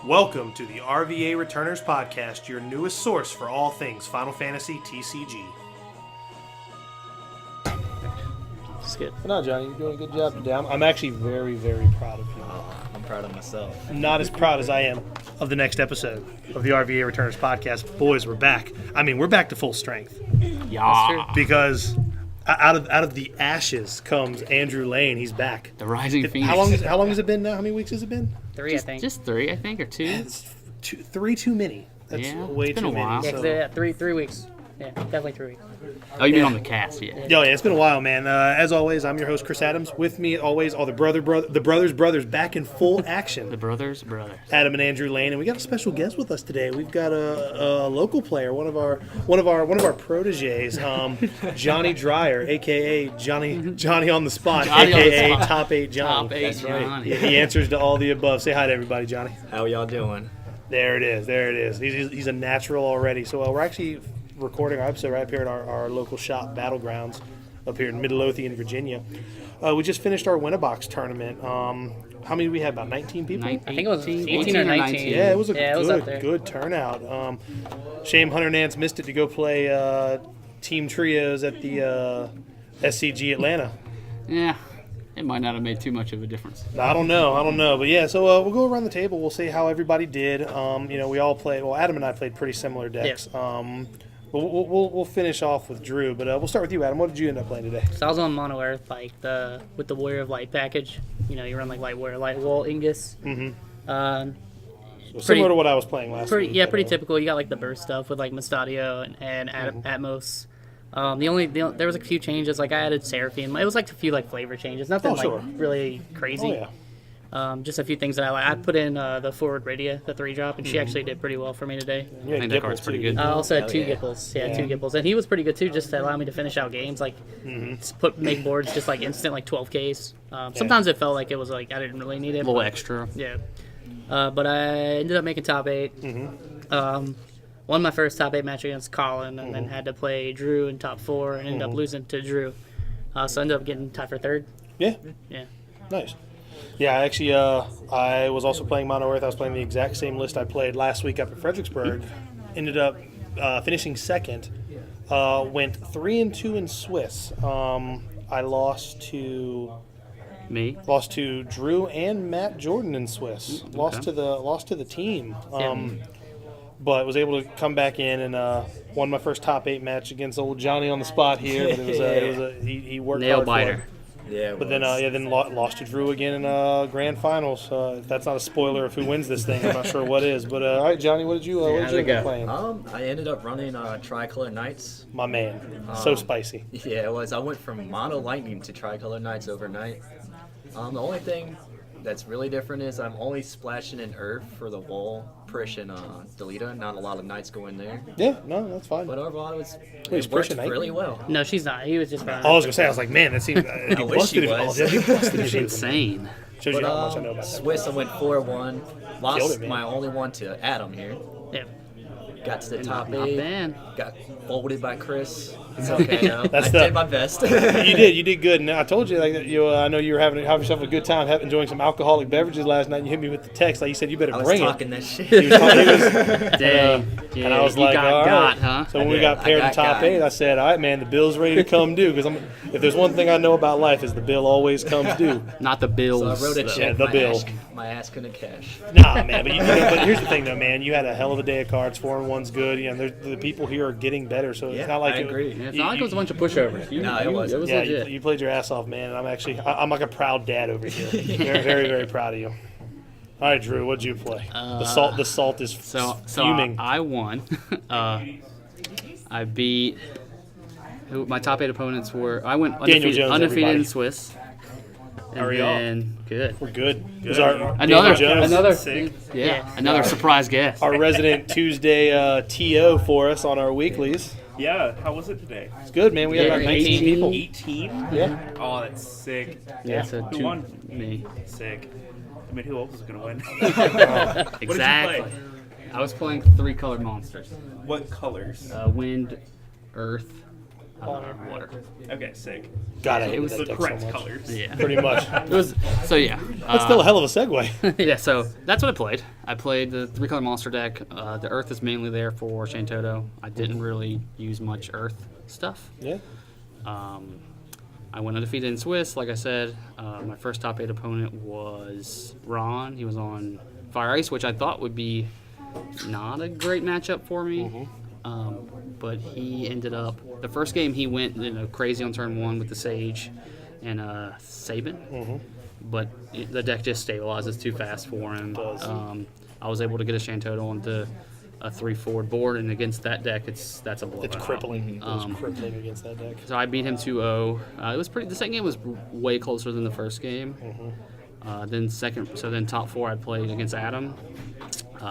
Welcome to the RVA Returners Podcast, your newest source for all things Final Fantasy TCG. Skip. No, Johnny, you're doing a good job today. I'm actually very, very proud of you. I'm proud of myself. Not as proud as I am of the next episode of the RVA Returners Podcast. Boys, we're back. I mean, we're back to full strength. Yeah. Because out of the ashes comes Andrew Lane. He's back. The Rising Phoenix. How long has it been now? How many weeks has it been? I think. Just 3, I think, or 2. It's three too many. That's way it's been too a while. many. Yeah, 3 weeks. Yeah, definitely 3 weeks. Oh, you mean on the cast, yeah. Yeah, it's been a while, man. As always, I'm your host, Chris Adams. With me, always, all the brothers back in full action. The brothers. Adam and Andrew Lane, and we got a special guest with us today. We've got a local player, one of our proteges, Johnny Dreyer, aka Johnny on the spot, Johnny aka on the spot. Top 8 Johnny. Top 8 Johnny. He answers to all the above. Say hi to everybody, Johnny. How y'all doing? There it is. He's a natural already. So we're actually recording our episode right up here at our local shop, Battlegrounds, up here in Midlothian, Virginia. We just finished our Winnabox tournament. How many did we have? About 19 people? I think it was 18 or 19. Yeah, it was a good turnout. Shame Hunter Nance missed it to go play team trios at the SCG Atlanta. Yeah, it might not have made too much of a difference. I don't know. But yeah, so we'll go around the table. We'll see how everybody did. We all played. Well, Adam and I played pretty similar decks. Yeah. We'll finish off with Drew, but we'll start with you, Adam. What did you end up playing today? So I was on Mono Earth, with the Warrior of Light package. You run like Light Warrior, Light Wall, Ingus. Mm-hmm. Similar to what I was playing last week. Yeah, pretty typical. You got like the burst stuff with like Mustadio and Atmos. There was a few changes. Like I added Seraphine. It was like a few like flavor changes. Nothing really crazy. Oh, yeah. Just a few things that I like. I put in the Forward Radia, the 3-drop, and she actually did pretty well for me today. Yeah, I think that card's pretty good. I also had 2 yeah. Gipples. Yeah, 2 Gipples. And he was pretty good, too, just to allow me to finish out games. Like, make boards just, like, instant, like, 12Ks. Sometimes it felt like it was, like, I didn't really need it. A little extra. Yeah. But I ended up making top 8. Won my first top 8 match against Colin, and then had to play Drew in top 4, and ended up losing to Drew. So I ended up getting tied for 3rd. Yeah. Yeah. Nice. Yeah, actually, I was also playing Mono Earth. I was playing the exact same list I played last week up at Fredericksburg. Ended up finishing 2nd. Went 3-2 in Swiss. I lost to Me? Lost to Drew and Matt Jordan in Swiss. Lost to the team. But was able to come back in and won my first top 8 match against old Johnny on the spot here. But it was he worked Nail hard biter. for it. Yeah, But then lost to Drew again in grand finals. If that's not a spoiler of who wins this thing, I'm not sure what is. But all right, Johnny, what did you end up playing? I ended up running Tricolor Knights. My man, so spicy. Yeah, it was. I went from Mono Lightning to Tricolor Knights overnight. The only thing that's really different is I'm only splashing in Earth for the wall, Prish, and Delita. Not a lot of Knights go in there. Yeah, no, that's fine. But overall, He's it worked Prish and really well. No, she's not. He was just I was gonna say, I was like, man, that seems. I wish she was. It's insane. Shows you how much I know about that. Swiss, I went 4-1. Killed Lost it, man. my only one to Adam here. Yeah. Got to the top Not 8. bad. Got folded by Chris. It's okay though. That's I the- did my best. You did good, and I told you I know you were having yourself a good time, enjoying some alcoholic beverages last night. And you hit me with the text, like you said, you better I was bring talking it. that shit. He was Dang. and I was like, you all got right. huh? So when I we did. got paired I in got top got. 8, I said, all right, man, the bill's ready to come due. Because if there's one thing I know about life is the bill always comes due. Not the Bills. So I wrote a though. check. the bill. My ass couldn't cash. Nah, man. But here's the thing, though, man. You had a hell of a day of cards. 4-1's good. The people here are getting better. So it's Yeah, not like I agree. Yeah, it's not like it was a bunch of pushovers. No, it wasn't. It was yeah, legit. you played your ass off, man. And I'm like a proud dad over here. Very, very, very proud of you. All right, Drew, what'd you play? The salt is So fuming. I won. I beat. My top 8 opponents were. I went Daniel Jones, undefeated everybody. in Swiss. And Are we all? then good. We're good. Another Jones, another surprise guest. our resident Tuesday TO for us on our weeklies. Yeah, how was it today? It's good, man. We had about 19 people. 18? Yeah. Oh, that's sick. Yeah, so Who two, won? me. Sick. I mean, who else is going to win? Exactly. play? I was playing 3 colored monsters. What colors? Wind, Earth, Water. Okay, sick. God, I It hated was that The deck correct so much. colors. Yeah. Pretty much. It was yeah. That's still a hell of a segue. Yeah, so that's what I played. I played the 3-color monster deck. The Earth is mainly there for Shantoto. I didn't really use much Earth stuff. Yeah. I went undefeated in Swiss, like I said. My first top 8 opponent was Ron. He was on Fire Ice, which I thought would be not a great matchup for me. But he ended up, the first game he went crazy on turn 1 with the Sage and Sabin. But the deck just stabilizes too fast for him. I was able to get a Shantoto onto a 3-4 board, and against that deck, that's a blowout. It's crippling. It's crippling against that deck. So I beat him 2-0. It was pretty. The second game was way closer than the first game. Then top 4 I played against Adam.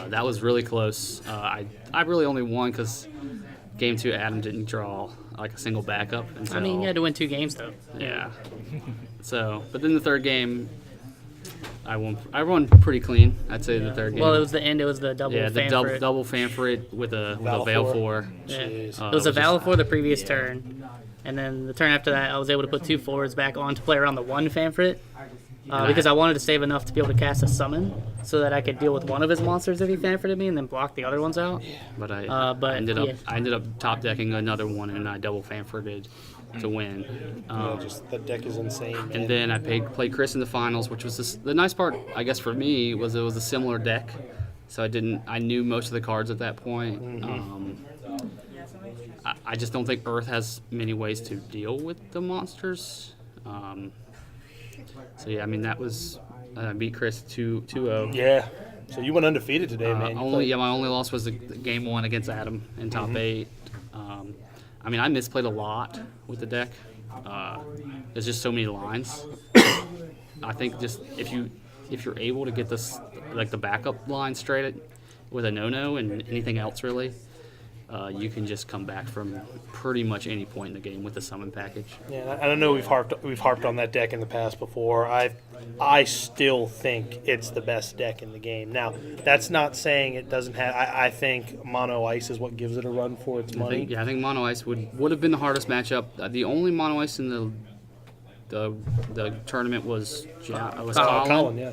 That was really close. I really only won because game 2 Adam didn't draw like a single backup. Until, I mean, you had to win 2 games though. yeah. But then the third game, I won pretty clean. I'd say the third game. Well, it was the end. It was the double. yeah, the fan double for it. double fan for it with a Val Veil four. 4. Yeah. Jeez. It was a which is- valid for the previous turn, and then the turn after that, I was able to put 2 forwards back on to play around the 1 Fanfrit, because I wanted to save enough to be able to cast a summon, so that I could deal with one of his monsters if he Fanfrited me, and then block the other ones out. But I but, ended yeah. up top decking another one, and I double fanfrited to win. Just the deck is insane, man. And then I played Chris in the finals, which was the nice part, I guess, for me was it was a similar deck, so I knew most of the cards at that point. I just don't think Earth has many ways to deal with the monsters. So yeah, I mean that was I beat Chris 2-0. Yeah. So you went undefeated today, man. You played- My only loss was the game 1 against Adam in top 8. I mean, I misplayed a lot with the deck. There's just so many lines. I think just if you're able to get this like the backup line straight with a no and anything else really, you can just come back from pretty much any point in the game with the summon package. Yeah, I don't know. We've harped on that deck in the past before. I still think it's the best deck in the game. Now, that's not saying it doesn't have. I think Mono Ice is what gives it a run for its money. I think Mono Ice would have been the hardest matchup. The only Mono Ice in the tournament was Colin, yeah.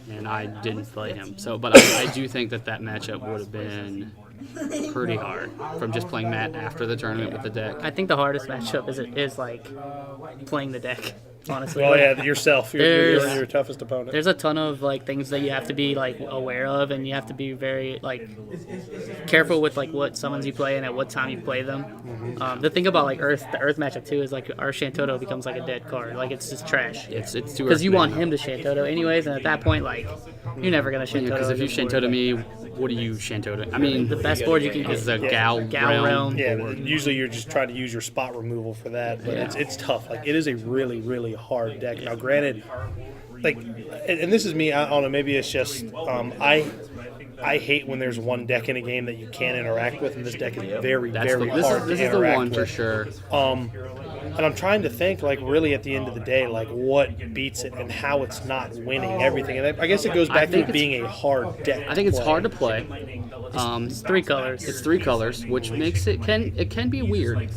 and I didn't play him. So, but I do think that matchup would have been pretty hard from just playing Matt after the tournament with the deck. I think the hardest matchup is like playing the deck. Honestly. Well, yeah, yourself. You're There's- your toughest opponent. There's a ton of like things that you have to be like aware of, and you have to be very like careful with like what summons you play and at what time you play them. The thing about like the Earth matchup too is like our Shantoto becomes like a dead card, like it's just trash. It's too Because you early. want him to Shantoto anyways, and at that point like you're never gonna Shantoto. Because if you him. Shantoto me, what do you Shantoto? I mean, The best board you can is get. the Gal Realm. Yeah, board. usually you're just trying to use your spot removal for that, but it's tough. Like it is a really, really hard deck. Now, granted, like, and this is me. I don't know. Maybe it's just I hate when there's one deck in a game that you can't interact with, and this deck is very, very hard This to is the interact one with. for sure. And I'm trying to think, like, really at the end of the day, like, what beats it and how it's not winning everything. And I guess it goes back to think it being a hard deck. I think it's play. hard to play. It's 3 colors. It's 3 colors, which makes it can be weird.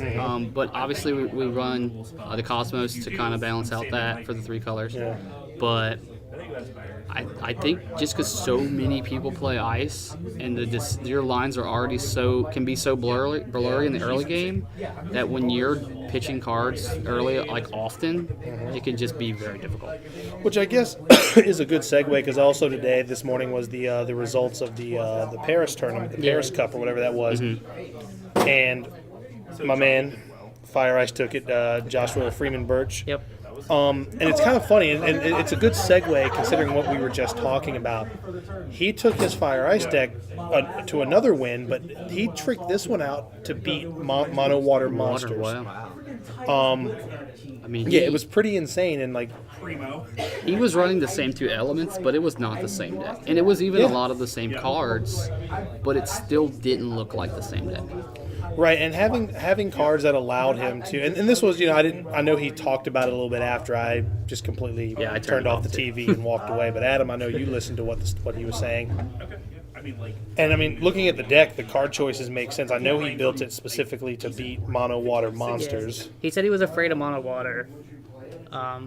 But obviously we run the Cosmos to kind of balance out that for the 3 colors. Yeah. But I think just because so many people play Ice and your lines are already can be so blurry in the early game that when you're pitching cards early, like often, it can just be very difficult. Which I guess is a good segue because also this morning was the results of the Paris tournament, the Paris Cup or whatever that was, and my man Fire Ice took it, Joshua Freeman Birch. Yep. And it's kind of funny, and it's a good segue considering what we were just talking about. He took his Fire Ice deck to another win, but he tricked this one out to beat Mono Water Monsters. Wow. I mean, Yeah, it was pretty insane, and like, he was running the same 2 elements, but it was not the same deck. And it was even a Yeah. lot of the same cards, but it still didn't look like the same deck. right, and having cards that allowed him to, and this was, I know he talked about it a little bit after I just completely I turned off the TV and walked away. But Adam, I know you listened to what he was saying. And I mean, looking at the deck, the card choices make sense. I know he built it specifically to beat mono water monsters, He said he was afraid of mono water.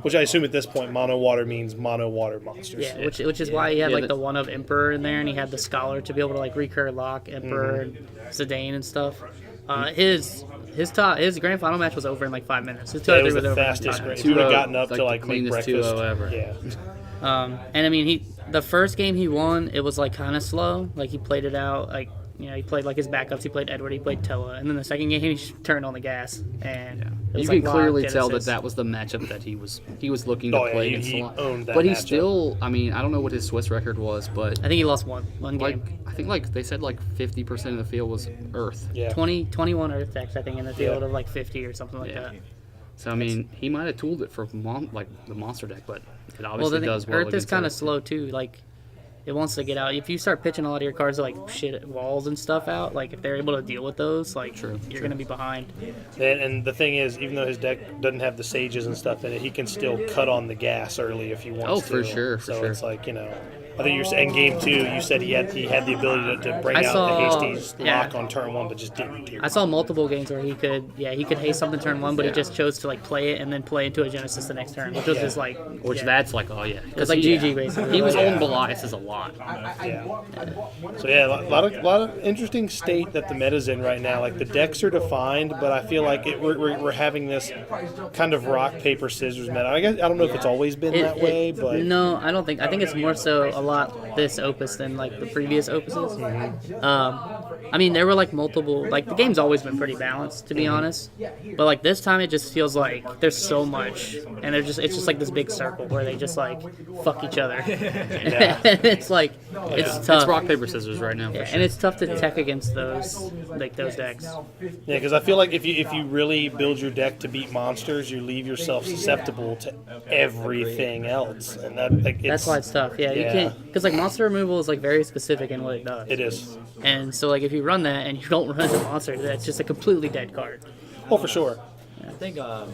which I assume at this point mono water means mono water monsters. Yeah, which is why he had Yeah, like the one of Emperor in there, and he had the Scholar to be able to like recur lock Emperor and Zidane and stuff. His grand final match was over in like 5 minutes. His 2 It out was of 3 the was over in fastest. five Great. minutes. He would have 2-0, gotten up like to the like make cleanest breakfast. 2-0 ever. Yeah. And I mean, the first game he won, it was like kind of slow. Like he played it out, like he played like his backups. He played Edward, he played Tella, and then the second game he turned on the gas, and it was You like can clearly locked tell that Genesis. that was the matchup that he was looking to Oh, yeah, play he against a lot. owned that but he matchup. still, I mean, I don't know what his Swiss record was, but I think he lost one like game. I think like they said like 50% of the field was Earth. Yeah. 21 Earth decks, I think, in the field Yeah. of like 50 or something like Yeah. that. So I mean, he might have tooled it for like the monster deck, but it Well, obviously the does thing, well. Earth is against kind of Earth. slow too. Like, it wants to get out. If you start pitching a lot of your cards like shit walls and stuff out, like if they're able to deal with those, like you're gonna be behind. And the thing is, even though his deck doesn't have the sages and stuff in it, he can still cut on the gas early if he wants Oh, to. for sure, for so sure. it's like, I think you're saying game 2, you said he had the ability to bring I out saw- the Hastings yeah. lock on turn 1, but just didn't do it. I saw multiple games where he could haste something turn 1, but he just chose to like play it and then play into a Genesis the next turn, which was just like Which yeah. that's like, oh yeah, It's like GG basically. He was Yeah. on Belias a lot. Yeah. So yeah, a lot of interesting state that the meta's in right now. Like the decks are defined, but I feel like we're having this kind of rock paper scissors meta. I don't know if it's always been that way, but No, I don't think. I think it's more so a lot this opus than like the previous opuses. I mean, there were like multiple. Like the game's always been pretty balanced, to be honest. But like this time, it just feels like there's so much, and it's just like this big circle where they just like fuck each other. It's like it's tough. It's rock paper scissors right now. For Yeah, sure. and it's tough to tech against those decks. yeah, because I feel like if you really build your deck to beat monsters, you leave yourself susceptible to everything else, and That's why it's tough. Yeah, you Yeah. can't because like monster removal is like very specific in what it does. it is. And so like if you run that and you don't run the monster, that's just a completely dead card. Oh, for sure. I think one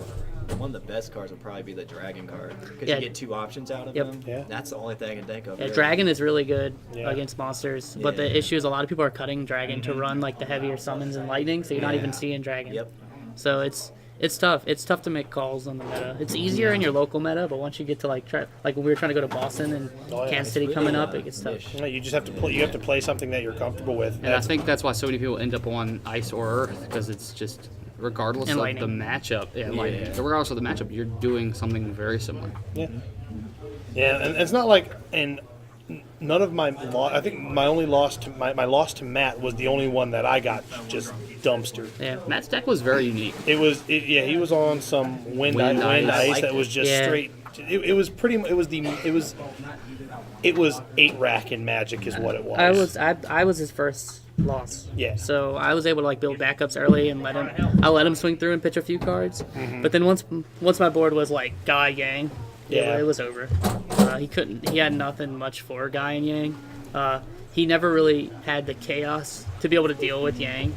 of the best cards would probably be the dragon card because Yeah. you get 2 options out of Yep. them. Yeah. That's the only thing I can think of. Yeah, really. dragon is really good Yeah. against monsters, but the Yeah. issue is a lot of people are cutting dragon to run like the heavier summons and lightning, so you're not even seeing dragon. Yep. So it's tough. It's tough to make calls on the meta. It's easier in your local meta, but once you get to like when we were trying to go to Boston and Oh, yeah. Kansas City coming up, it gets tough. niche. You just have to play. You have to play something that you're comfortable with. And I think that's why so many people end up on ice or earth because it's just regardless And of lightning. the matchup. Yeah, lightning. So regardless of the matchup, you're doing something very similar. Yeah. Yeah, and it's not like none of my I think my only loss to my loss to Matt was the only one that I got just dumpstered. Yeah. Matt's deck was very unique. He was on some wind Wind ice ice. that was just Yeah. straight. It was 8 rack in Magic is what it was. I was his first loss. Yeah. So I was able to like build backups early and I let him swing through and pitch a few cards. But then once my board was like Guy Yang, Yeah. it was over. He had nothing much for Guy and Yang. He never really had the chaos to be able to deal with Yang,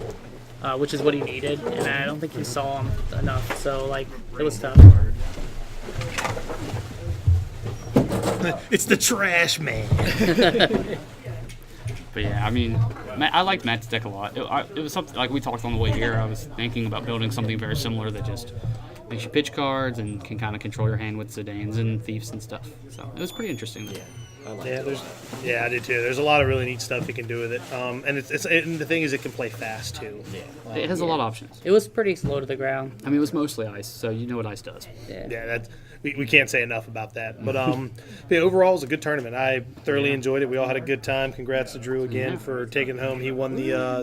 which is what he needed, and I don't think he saw him enough. So like it was tough. It's the trash man. But yeah, I mean, I liked Matt's deck a lot. It was something like we talked on the way here. I was thinking about building something very similar that just makes you pitch cards and can kind of control your hand with Zidanes and Thieves and stuff. So it was pretty interesting. I like Yeah, it. I did too. There's a lot of really neat stuff you can do with it. And and the thing is, it can play fast too. Yeah. It has a lot of options. It was pretty slow to the ground. I mean, it was mostly ice, so you know what ice does. Yeah, that's we can't say enough about that. But yeah, overall, it was a good tournament. I thoroughly enjoyed it. We all had a good time. Congrats to Drew again for taking it home. He won the.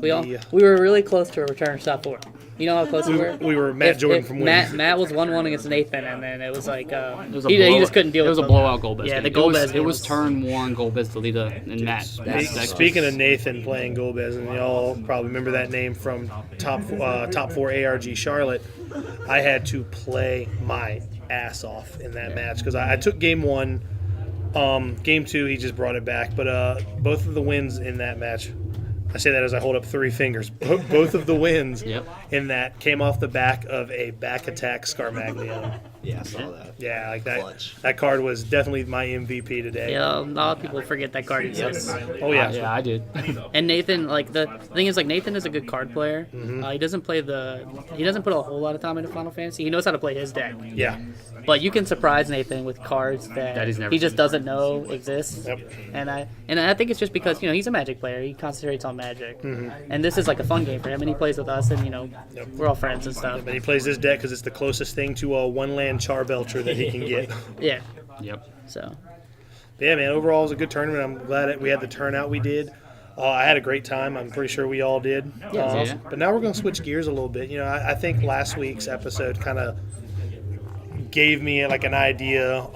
We were really close to a return to top 4. You know how close we were? We were Matt Jordan from winning. Matt was 1-1 against Nathan, and then it was like It was a he blowout. just couldn't deal It with was a them. blowout Golbez. Yeah, game. the Golbez It game was was- turn 1 Golbez Delita and Matt. Speaking of Nathan playing Golbez, and y'all probably remember that name from top 4 ARG Charlotte, I had to play my ass off in that match because I took game 1. Game 2, he just brought it back. But both of the wins in that match, I say that as I hold up 3 fingers. Both of the wins Yep. in that came off the back of a back attack Scarmaglione. Yeah, I saw that. Yeah, like that. Clutch. That card was definitely my MVP today. Yeah, a lot of people forget that card exists. Oh yeah. Yeah, I did. And Nathan, like the thing is, like Nathan is a good card player. Mm-hmm. He doesn't put a whole lot of time into Final Fantasy. He knows how to play his deck. Yeah. But you can surprise Nathan with cards that he's never he just seen. doesn't know exist. Yep. And I think it's just because he's a Magic player. He concentrates on Magic, Mm-hmm. and this is like a fun game for him. And he plays with us, and Yep. we're all friends and stuff. But he plays this deck because it's the closest thing to a one-land Charbelcher that he can get. Yeah. Yep. So Yeah, man. Overall, it was a good tournament. I'm glad that we had the turnout we did. I had a great time. I'm pretty sure we all did. Yeah. But now we're going to switch gears a little bit. I think last week's episode kind of gave me like an idea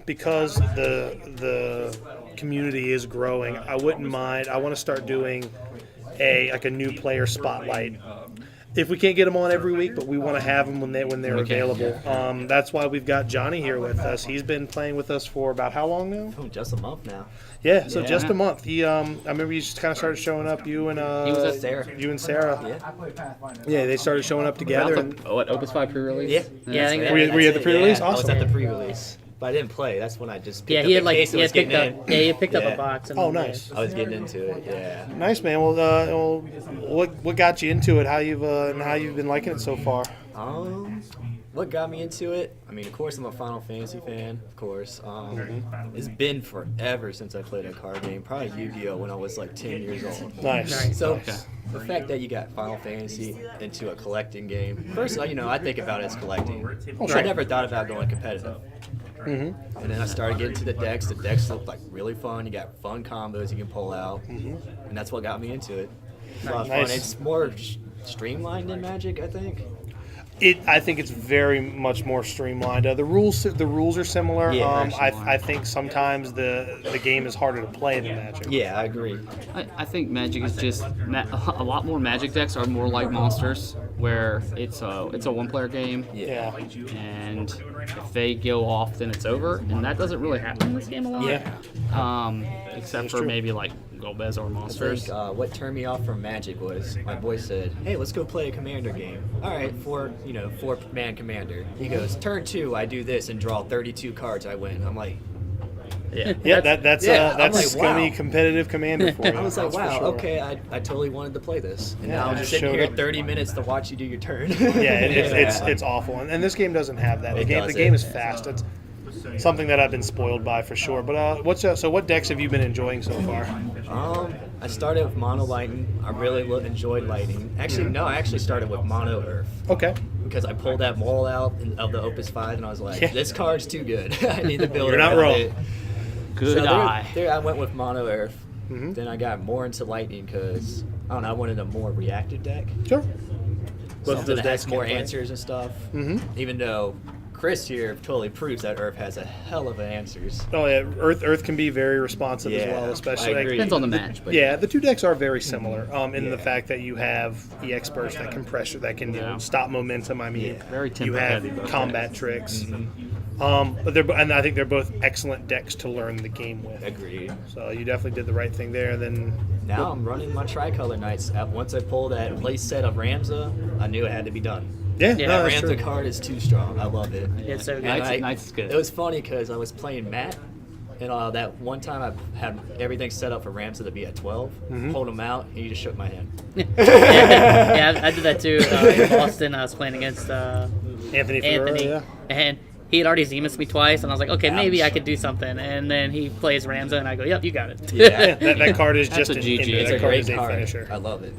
because the community is growing. I wouldn't mind. I want to start doing a new player spotlight. If we can't get them on every week, but we want to have them when they're Okay. available. That's why we've got Johnny here with us. He's been playing with us for about how long now? Oh, just a month now. Yeah, so Yeah. just a month. He, I remember you just kind of started showing up. You and He was at Sarah. You and Sarah. Yeah. Yeah, they started showing up together. And, What, Opus 5 pre-release? Yeah. Yeah, I think Were you at the That's it, pre-release? Yeah. I was Awesome. at the pre-release. But I didn't play. That's when I just picked yeah, up he had the like case and was picked getting up in. he picked up Yeah. a box. And Oh, nice. I was getting into it, yeah. Nice, man. Well, what got you into it? How you've been liking it so far? What got me into it? I mean, of course, I'm a Final Fantasy fan, of course. It's been forever since I played a card game, probably Yu-Gi-Oh! When I was like 10 years old. Nice. So, Okay. the fact that you got Final Fantasy into a collecting game, first, I think about it as collecting. sure. I never thought about going competitive. And then I started getting to the decks. The decks look like really fun. You got fun combos you can pull out. And that's what got me into it. It's a lot of fun. Nice. It's more streamlined than Magic, I think. I think it's very much more streamlined. The rules are similar. Yeah, very similar. I think sometimes the game is harder to play than Magic. Yeah, I agree. I think Magic is just a lot more Magic decks are more like Monsters, where it's a one-player game, Yeah. and if they go off, then it's over, and that doesn't really happen in this game a lot. Except for true. maybe like Golbez or I Monsters. think what turned me off from Magic was my boy said, "Hey, let's go play a commander game." All right, four-man commander. He goes, "Turn 2, I do this and draw 32 cards. I win." I'm like, Yeah, that's I'm that's like, gonna wow. be competitive commander for you. I was like, that's for wow, sure. okay, I totally wanted to play this, and Yeah, now I I'm just just sitting showed here up. 30 minutes to watch you do your turn. Yeah, it's awful, and this game doesn't have that. The It game is doesn't. fast. It's something that I've been spoiled by for sure. But what decks have you been enjoying so far? I started with Mono Lightning. I really enjoyed Lightning. Actually, no, I actually started with Mono Earth. Okay. Because I pulled that wall out of the Opus 5, and I was like, Yeah. this card's too good. I need to build You're not around wrong. it. Good So eye. there I went with Mono Earth. Mm-hmm. Then I got more into Lightning because, I don't know, I wanted a more reactive deck. Sure. Both of Something those that decks has more can play. answers and stuff. Mhm. Even though Chris here totally proves that Earth has a hell of answers. Oh yeah, Earth can be very responsive as Yeah, well, especially I agree. Depends on the match, but Yeah, the two decks are very similar in the Yeah. fact that you have EX burst, that compressor that can Yeah. stop momentum. I mean, Yeah. Very you tempo have heavy, both combat decks. tricks. And I think they're both excellent decks to learn the game with. Agreed. So you definitely did the right thing there. Then Now I'm running my Tricolor Knights. Once I pulled that play set of Ramza, I knew it had to be done. yeah, Yeah, no, That that's Ramza true. card is too strong. I love it. It's so good. And Knights is good. It was funny because I was playing Matt, and that one time I had everything set up for Ramza to be at 12. Mm-hmm. Pulled him out, and he just shook my hand. Yeah, I did that too. In Boston, I was playing against Anthony Ferraro, Anthony, yeah. and he had already Zemus me twice, and I was like, okay, maybe I Ouch. could do something. And then he plays Ramza, and I go, yep, you got it. Yeah. That card is That's just a an GG. ender. It's That a card great is a card. finisher. I love it.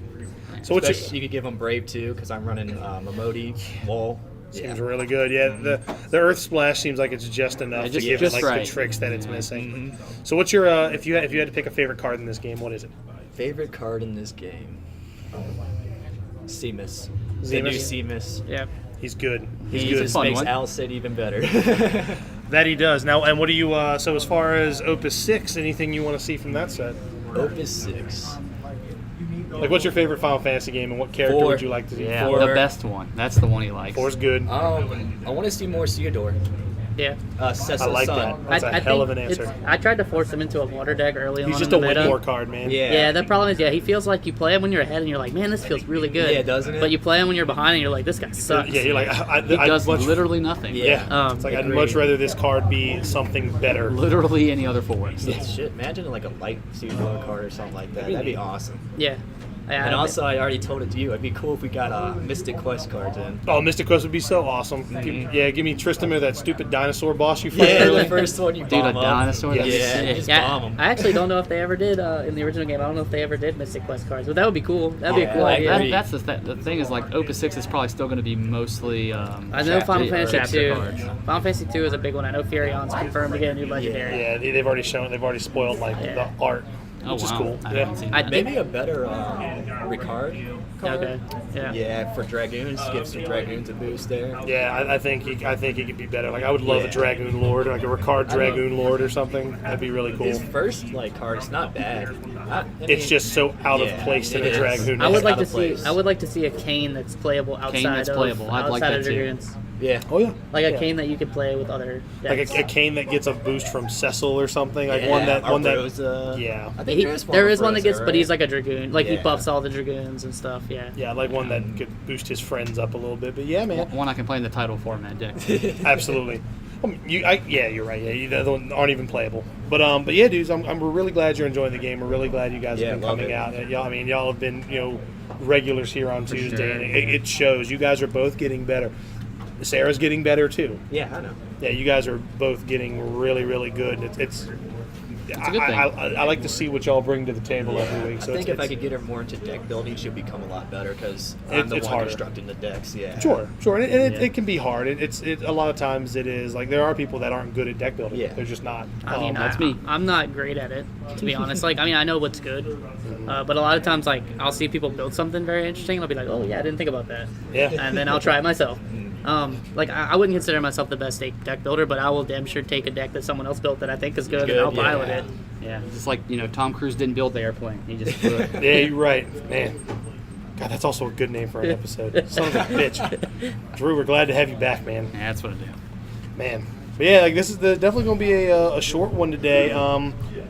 So what's Especially you could give him Brave too, because I'm running Momodi, Wall. Seems really good. Yeah, the Earth Splash seems like it's just enough Yeah, to just- give just it like right. the tricks that it's missing. Mm-hmm. So what's your if you had to pick a favorite card in this game, what is it? Favorite card in this game? Seamus. The new Zemus? Seamus. Yeah. He's good. He's He good. just Fun makes one. Alcid even better. That he does. Now, and what do you? So as far as Opus 6, anything you want to see from that set? Opus 6. Like, what's your favorite Final Fantasy game, and what character 4. would you like to see? Yeah, Four. the best one. That's the one he likes. 4's good. I want to see more Theodore. Yeah. Cecil's I like son. that. That's a hell of an answer. I tried to force him into a water deck early on. He's just in a the meta. Whitmore card, man. Yeah. Yeah, the problem is, he feels like you play him when you're ahead and you're like, man, this feels really good. Yeah, doesn't it? But you play him when you're behind and you're like, this guy sucks. Yeah, you're like, He I'd does much, literally nothing. yeah. It's like I'd agreed. much rather this card be something better. Literally any other forest. Yeah, shit. Imagine like a light Seagull card or something like that. That'd be awesome. Yeah. And also, I already told it to you. It'd be cool if we got Mystic Quest cards in. Oh, Mystic Quest would be so awesome. Yeah, give me Tristan or that stupid dinosaur boss you fought Yeah, earlier. the first one you Dude, a bomb up. dinosaur? That'd be Yeah, sick. just Yeah, bomb them. I actually don't know if they ever did in the original game. I don't know if they ever did Mystic Quest cards, but that would be cool. That'd be a cool I idea. agree. That's the thing is like Opus 6 is probably still going to be mostly. I know Final Fantasy chapter 2. cards. Final Fantasy 2 is a big one. I know Furion's confirmed to get a new legendary. Yeah, they've already spoiled like Yeah. the art, Oh, which is wow. cool. I Yeah. haven't seen I that. think- Maybe a better Ricard card. Okay. Yeah. Yeah, for Dragoons. Give some Dragoons a boost there. Yeah, I think he could be better. Like I would love a Yeah. Dragoon Lord, like a Ricard Dragoon Lord or something. That'd be really cool. His first card is not bad. I mean, It's just so out of yeah, place in it a is. Dragoon. I would It's like out to of see. place. I would like to see a Kane that's playable outside that's playable. I'd like outside that of too. Dragoons. Yeah. Oh yeah, Like a Yeah. Kane that you could play with other like decks. a cane that gets a boost from Cecil or something. Like Yeah, one that Arroza. yeah. I think There is one that gets, Arroza, but he's right? like a dragoon. Like he Yeah. buffs all the dragoons and stuff. Yeah. Yeah, like one that could boost his friends up a little bit. But yeah, man, One I can play in the title format deck. absolutely. Yeah, you're right. Yeah, the other one aren't even playable. But yeah, dudes, we're really glad you're enjoying the game. We're really glad you guys Yeah, have been love coming it. out. Y'all have been regulars here on Tuesday, sure. and it shows. You guys are both getting better. Sarah's getting better too. Yeah, I know. Yeah, you guys are both getting really, really good. It's a good thing. I like to see what y'all bring to the table every week. So I think it's, if I could get her more into deck building, she'll become a lot better because I'm It's- the it's one harder. constructing the decks. Yeah. Sure, and Yeah. it can be hard. A lot of times it is like there are people that aren't good at deck building. Yeah. They're just not. I mean, that's me. I'm not great at it, to be honest. Like, I mean, I know what's good, but a lot of times, like, I'll see people build something very interesting, and I'll be like, oh yeah, I didn't think about that, Yeah. and then I'll try it myself. Like, I wouldn't consider myself the best deck builder, but I will damn sure take a deck that someone else built that I think is good, and Good, I'll pilot yeah. it. Yeah, just like Tom Cruise didn't build the airplane; he just flew it. Yeah, you're right, man. God, that's also a good name for an episode. Son of a bitch. Drew, we're glad to have you back, man. Yeah, that's what I do. Man. But yeah, like this is definitely going to be a short one today.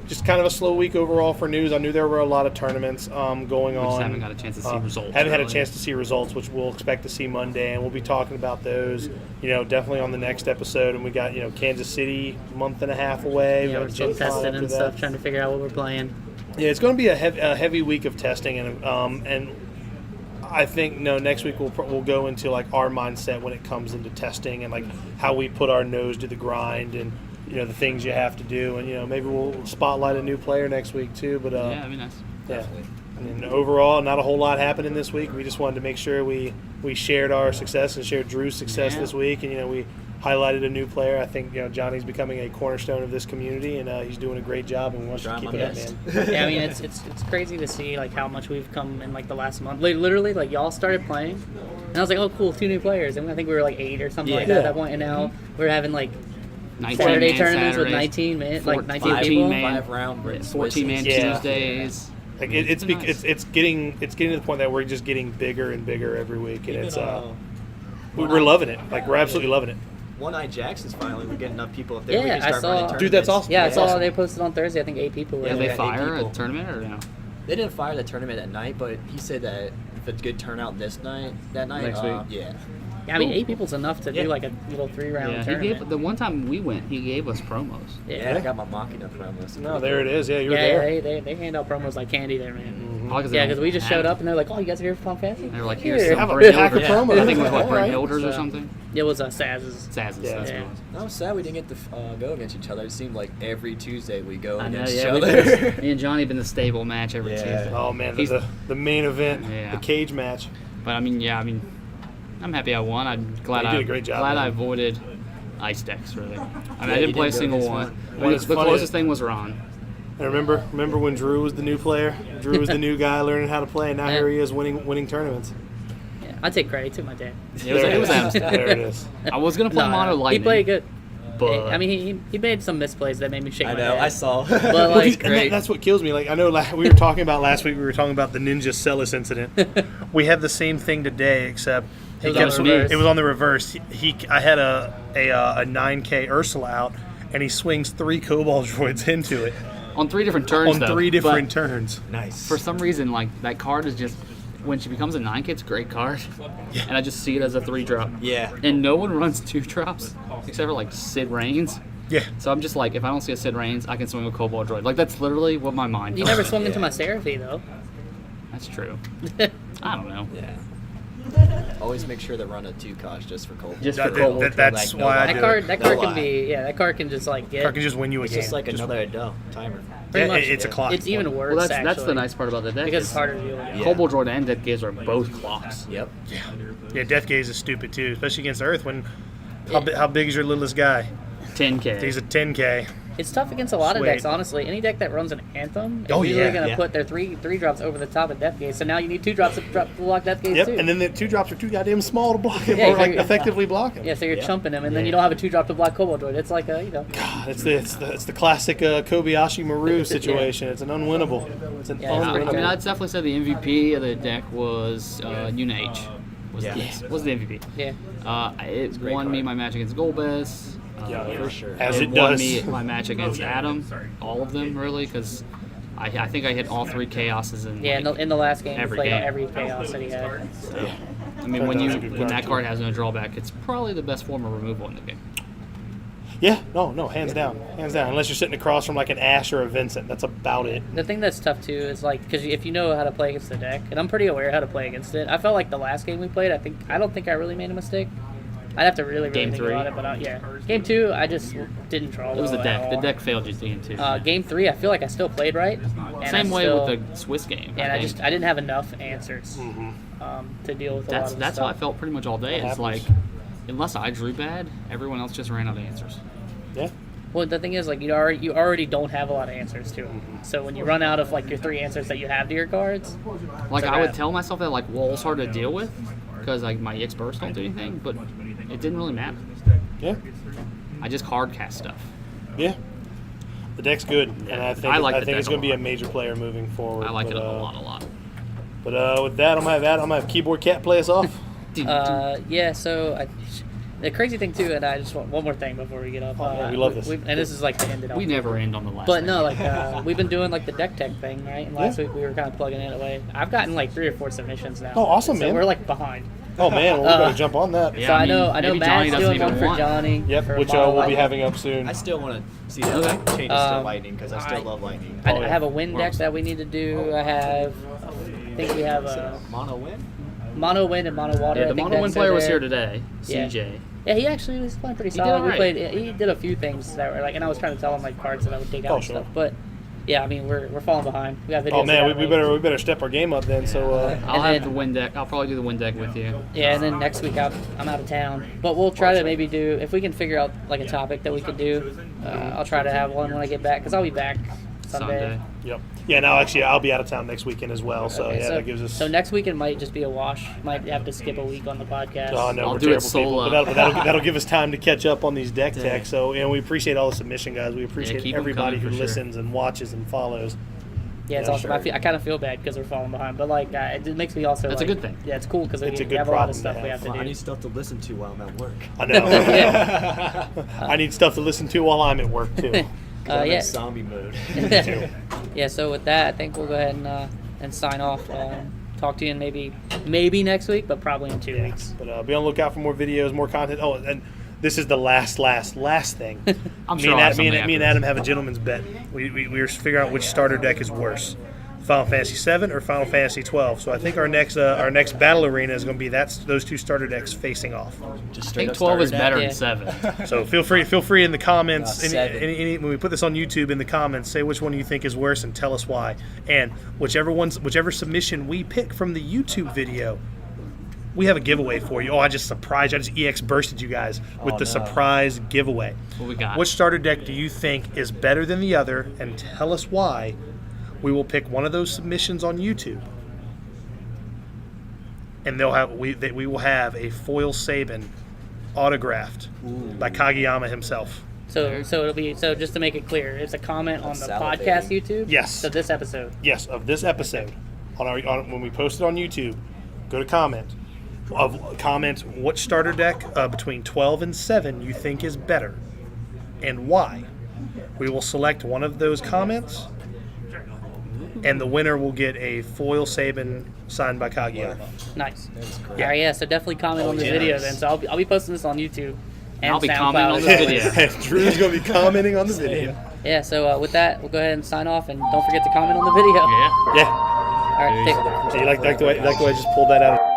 Just kind of a slow week overall for news. I knew there were a lot of tournaments going on. We just haven't got a chance to see results. Haven't had a really. chance to see results, which we'll expect to see Monday, and we'll be talking about those, definitely on the next episode. And we got, Kansas City, month and a half away. We Yeah, got we're still Gen Con testing after and that. stuff, trying to figure out what we're playing. Yeah, it's going to be a heavy week of testing, and I think next week we'll go into like our mindset when it comes into testing and like how we put our nose to the grind and the things you have to do, and maybe we'll spotlight a new player next week too. But Yeah, that'd be nice. yeah. And overall, not a whole lot happening this week. We just wanted to make sure we shared our success and shared Drew's success Yeah. this week, and we highlighted a new player. I think Johnny's becoming a cornerstone of this community, and he's doing a great job, and we want you to Trying keep my it up, best. man. Yeah, I mean, it's crazy to see like how much we've come in like the last month. Like, literally, like y'all started playing, and I was like, oh, cool, 2 new players, and I think we were like 8 or something like that Yeah. at that point, and now we're having like 19 Saturday man tournaments with Saturdays, 19 minutes, like 19 14 people. man. 5-round 14 man Yeah. Tuesdays. Like It's nice. it's getting to the point that we're just getting bigger and bigger every week, and Even, it's we're loving it. Like we're absolutely loving it. One Eye Jackson's finally we're getting enough people up there. we Yeah, can I start saw- running Dude, tournaments. that's awesome. Yeah, I That's saw awesome. they posted on Thursday. I think 8 people were Yeah, Did there. they eight fire a people. tournament or no? They didn't fire the tournament at night, but he said that if it's good turnout that night, Next week. yeah. Yeah, I mean, 8 people's enough to Yeah. do like a little 3-round Yeah, he tournament. gave the one time we went, he gave us promos. Yeah, I got my Machina promos. No, there it is. Yeah, you're Yeah, there. they hand out promos like candy there, man. Probably Yeah, they because don't we just have showed it. up and they're like, "Oh, you guys are here for Final Fantasy?" They were like, Here. here's Have some a Brent pack of Hilders. promos. I think it was like All Brent right. Hilders or So- something. It was Saz's. Saz's. Yeah. That's Yeah. what it was. I'm sad we didn't get to go against each other. It seemed like every Tuesday we go I know, against yeah. each we- other. Me and Johnny have been the stable match every Yeah. Tuesday. Oh man, He's- the main event, Yeah. the cage match. But I mean, I'm happy I won. I'm glad You did a great job, glad man. I avoided ice decks. Really, I mean, I you didn't play a didn't go single against one. one. I mean, It's the funny. closest thing was Ron. And remember when Drew was the new player? Drew was the new guy learning how to play, and now Yeah. here he is winning tournaments. Yeah, I take credit. He took my dad. It was, it was there Adam's. it is. I was gonna play No, Mono no, Lightning. He played good. But I mean, he made some misplays that made me shake I my know, head. I saw. But Well, like, and that's what kills me. Like I know we were talking about last week. We were talking about the Ninja Celis incident. We have the same thing today, except It was on the reverse. It was on the reverse. I had a 9K Ursula out, and he swings 3 Cobalt Droids into it On 3 different turns, on though. 3 different But turns. Nice. for some reason, like, that card is just, when she becomes a 9K, it's a great card. And I just see it as a 3-drop. Yeah. And no one runs 2-drops, except for, like, Sid Reigns. Yeah. So I'm just like, if I don't see a Sid Reigns, I can swing a Cobalt Droid. Like, that's literally what my mind You does. never swung into my Seraphy though. That's true. I don't know. Yeah. Always make sure to run a 2 cost just for Cobalt. Just That- for Cobalt. that- that's Like, no why I lie. do That card, it. that No card can lie. be, that card can just like Card can get. just win you a It's game. just like another timer. Pretty much, it's a clock. It's even worse. Well, that's actually, the nice part about the deck. because is it's harder to deal with. Yeah. Cobalt Droid and Death Gaze are both clocks. Yep. Yeah, Death Gaze is stupid too, especially against Earth. When how big is your littlest guy? 10K. He's a 10K. It's tough against a lot of Sweet. decks, honestly. Any deck that runs an Anthem is Oh, usually yeah, going to yeah. put their three drops over the top of Death Gaze. So now you need 2 drops to block Death Gaze Yep, too. and then the 2 drops are too goddamn small to block him, Yeah, or like you're- effectively block him. yeah, so you're Yeah. chumping him, and then Yeah. you don't have a 2 drop to block Cobalt Droid. It's like a, It's the classic Kobayashi Maru situation. It's an unwinnable. It's an Yeah, it's I pretty unwinnable. mean, I'd definitely say the MVP of the deck was Yuna H. Was, Yeah. was the MVP. yeah. It great won me card. my match against Golbez. Yeah, For sure. As it won does. me my match against Adam. All of them, really, because I think I hit all 3 Chaoses in, Yeah, like, in the last game, every he played game. every Chaos that he had. so. I mean, That when was a good when card, that too. card has no drawback, it's probably the best form of removal in the game. Yeah, no, hands down. Unless you're sitting across from like an Ash or a Vincent, that's about it. The thing that's tough too is like because if you know how to play against the deck, and I'm pretty aware how to play against it. I felt like the last game we played, I don't think I really made a mistake. I'd have to really Game think 3. about it, but yeah, game 2 I just didn't draw. It was the well deck. at The all. deck failed you game 2. Game 3, I feel like I still played right. And Same I way still- with the Swiss game. And I think. didn't have enough answers Mm-hmm. to deal with a lot of the That's how I stuff. felt pretty much all day. That It's like, happens. unless I drew bad, everyone else just ran out of answers. Yeah. Well, the thing is, like you already don't have a lot of answers to them. So when you run out of like your 3 answers that you have to your cards, Like, So I would that- tell myself that, like, wall's hard to deal with because, like, my EX burst don't do anything, but it didn't really matter. Yeah. I just hard cast stuff. Yeah. The deck's good, and I think I like the think deck it's a going to be a lot. major player moving forward. I like but, it a lot. But with that, I'm gonna have Keyboard Cat play us off. yeah. So the crazy thing too, and I just want one more thing before we get off. yeah, we love this. And this is like to end it off. We never end on the last But thing. no, like we've been doing like the deck tech thing, right? And last week we were kind of plugging it away. I've gotten like 3 or 4 submissions now. Oh, awesome, so man. we're like behind. Oh man, well, we better jump on that. Yeah, so I I know mean, maybe Matt's Johnny doesn't doing even one for want. Johnny. Yep, for which Model we'll be Lightning. having up soon. I still want to see that Okay. changes to Um, lightning because I still love lightning. I, Oh, yeah. I have a wind deck that we need to do. I think we have a Mono win? mono wind and mono water. Yeah, I the think mono win that's player was there. here today, Yeah. CJ. Yeah, he actually was playing pretty He did solid. We alright. played. He did a few things that were like, and I was trying to tell him like cards that I would take out Oh, and sure. stuff. But yeah, I mean we're falling behind. We got videos. Oh man, that we better step our game up then. So I'll And have then- the win deck. I'll probably do the win deck with you. Yeah, and then next week I'm out of town. But we'll try to maybe do if we can figure out like a topic that we could do. I'll try to have one when I get back because I'll be back Sunday. yep. Yeah. Now actually, I'll be out of town next weekend as well. So Okay, yeah, that gives us. So next weekend might just be a wash. Might have to skip a week on the podcast. Oh no, I'll we're do it terrible people. solo. But that'll give us time to catch up on these deck Yeah. tech. So we appreciate all the submission guys. We appreciate keep 'em everybody coming who for sure. listens and watches and follows. Yeah, it's Yeah, awesome. sure. I kind of feel bad because we're falling behind, but like it makes me also. That's a like, good thing. Yeah, it's cool because we It's a good have a lot of problem to stuff we have. have to I do. need stuff to listen to while I'm at work. I know. Yeah. I need stuff to listen to while I'm at work too. I'm in Yeah. zombie mode. Yeah. So with that, I think we'll go ahead and sign off. Talk to you in maybe next week, but probably in 2 weeks. But be on the lookout for more videos, more content. Oh, and this is the last thing. I'm me sure and, I'll have Adam, me, and, something me and afterwards. Adam have a gentleman's bet. We were figuring out which starter deck is worse, Final Fantasy 7 or Final Fantasy 12. So I think our next battle arena is going to be those 2 starter decks facing off. Just I straight think up 12 is starter better deck. than 7. So feel free in the comments. Seven. When we put this on YouTube, in the comments, say which one you think is worse and tell us why. And whichever submission we pick from the YouTube video, we have a giveaway for you. Oh, I just EX bursted you guys with Oh, the no. surprise giveaway. What we got? Which starter deck do you think is better than the other? And tell us why. We will pick one of those submissions on YouTube, and we will have a foil Sabin autographed by Kageyama himself. So it'll be just to make it clear, it's a comment on the Salivating. podcast YouTube. Yes. So this episode. Yes, of this episode, when we post it on YouTube, go to comment, comment what starter deck between 12 and 7 you think is better and why. We will select one of those comments, and the winner will get a foil Saban signed by Kageyama. Nice. great. All right, yeah. So definitely comment on the video then. So I'll be posting this on YouTube. And I'll be SoundCloud commenting on as the well. video. Drew's going to be commenting on the video. Yeah. So with that, we'll go ahead and sign off, and don't forget to comment on the video. Yeah. Yeah. All right. So you like the way I just pulled that out?